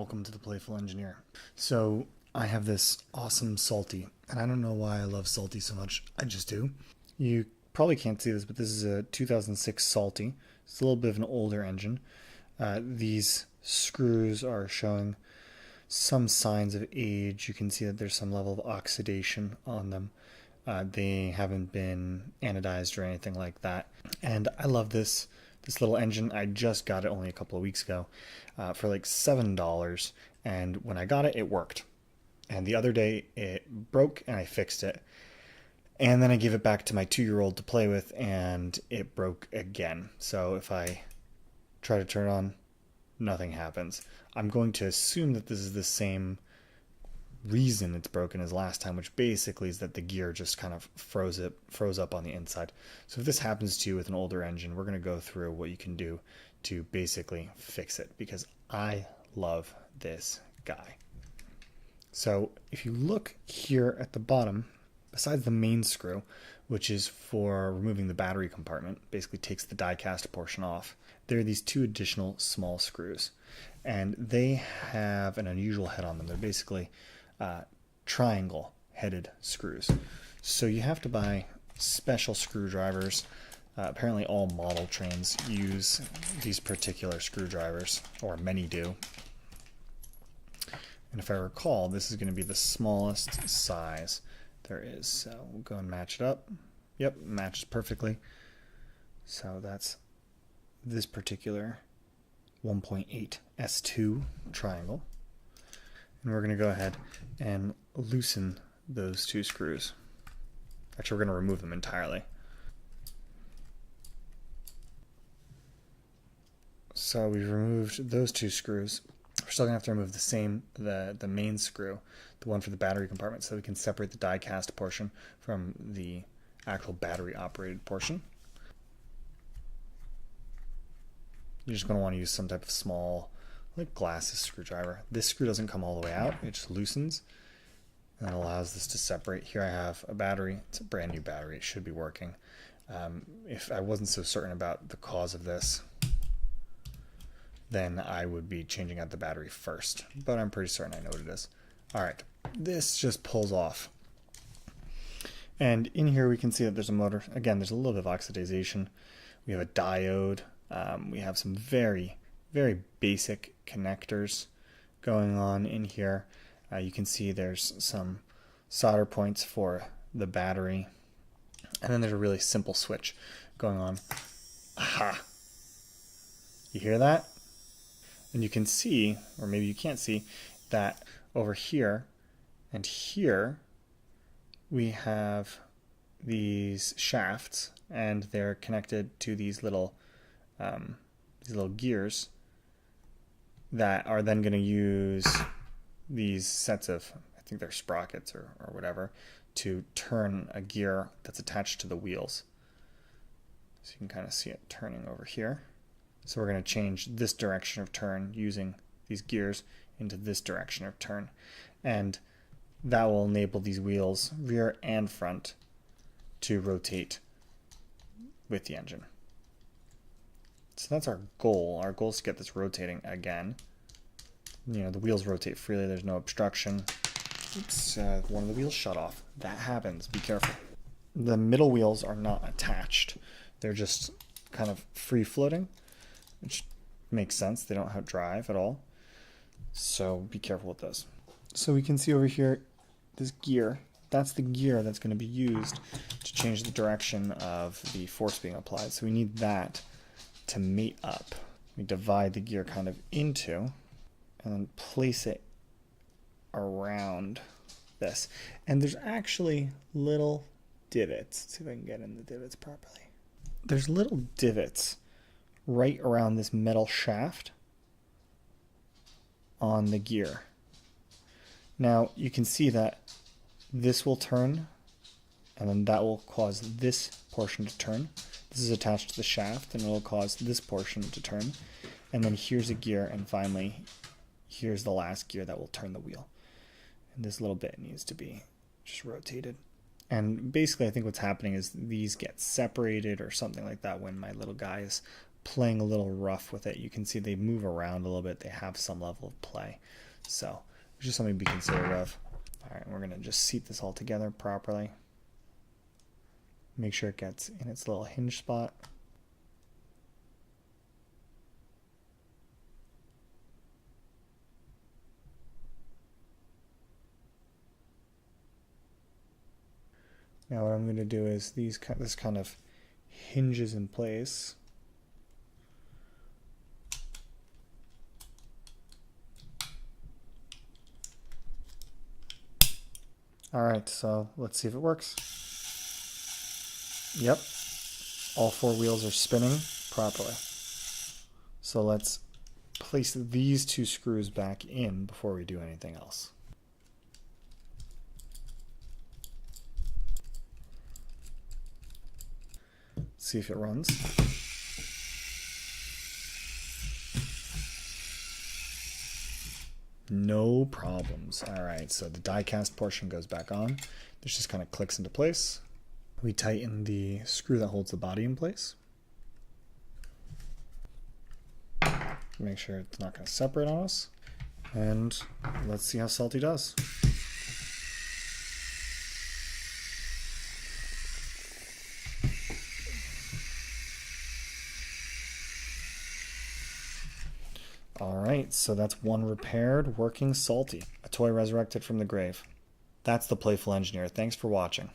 welcome to the Playful Engineer. So I have this awesome salty, and I don't know why I love salty so much. I just do. You probably can't see this, but this is a 2006 salty. It's a little bit of an older engine. These screws are showing some signs of age. You can see that there's some level of oxidation on them. They haven't been anodized or anything like that. And I love this little engine. I just got it only a couple of weeks ago for like $7. And when I got it, it worked. And the other day it broke and I fixed it. And then I gave it back to my 2-year-old to play with and it broke again. So if I try to turn it on, nothing happens. I'm going to assume that this is the same reason it's broken as last time, which basically is that the gear just kind of froze up on the inside. So if this happens to you with an older engine, we're going to go through what you can do to basically fix it, because I love this guy. So if you look here at the bottom, besides the main screw, which is for removing the battery compartment, basically takes the die cast portion off, there are these 2 additional small screws, and they have an unusual head on them. They're basically triangle headed screws. So you have to buy special screwdrivers. Apparently all model trains use these particular screwdrivers, or many do. And if I recall, this is going to be the smallest size there is. So we'll go and match it up. Yep, matches perfectly. So that's this particular 1.8 S2 triangle. And we're going to go ahead and loosen those 2 screws. Actually, we're going to remove them entirely. So we've removed those 2 screws. We're still going to have to remove the main screw, the one for the battery compartment, so we can separate the die cast portion from the actual battery operated portion. You're just going to want to use some type of small, like glasses screwdriver. This screw doesn't come all the way out, it just loosens and allows this to separate. Here I have a battery. It's a brand new battery. It should be working. If I wasn't so certain about the cause of this, then I would be changing out the battery first, but I'm pretty certain I know what it is. Alright, this just pulls off. And in here we can see that there's a motor. Again, there's a little bit of oxidization. We have a diode. We have some very basic connectors going on in here. You can see there's some solder points for the battery, and then there's a really simple switch going on. Aha! You hear that? And you can see, or maybe you can't see, that over here and here we have these shafts, and they're connected to these little gears that are then going to use these sets of, I think they're sprockets or whatever, to turn a gear that's attached to the wheels. So you can kind of see it turning over here. So we're going to change this direction of turn using these gears into this direction of turn. And that will enable these wheels, rear and front, to rotate with the engine. So that's our goal. Our goal is to get this rotating again. You know, the wheels rotate freely. There's no obstruction. Oops, one of the wheels shut off. That happens. Be careful. The middle wheels are not attached. They're just kind of free floating, which makes sense. They don't have drive at all. So be careful with those. So we can see over here this gear. That's the gear that's going to be used to change the direction of the force being applied. So we need that to mate up. We divide the gear kind of into and then place it around this. And there's actually little divots. Let's see if I can get in the divots properly. There's little divots right around this metal shaft on the gear. Now you can see that this will turn, and then that will cause this portion to turn. This is attached to the shaft, and it will cause this portion to turn. And then here's a gear, and finally here's the last gear that will turn the wheel. And this little bit needs to be just rotated. And basically I think what's happening is these get separated or something like that when my little guy is playing a little rough with it. You can see they move around a little bit. They have some level of play. So it's just something to be considerate of. All right, we're going to just seat this all together properly. Make sure it gets in its little hinge spot. Now what I'm going to do is this kind of hinges in place. All right, so let's see if it works. Yep, all 4 wheels are spinning properly. So let's place these 2 screws back in before we do anything else. See if it runs. No problems. All right, so the die cast portion goes back on. This just kind of clicks into place. We tighten the screw that holds the body in place. Make sure it's not going to separate on us. And let's see how Salty does. All right, so that's one repaired, working Salty. A toy resurrected from the grave. That's the Playful Engineer. Thanks for watching.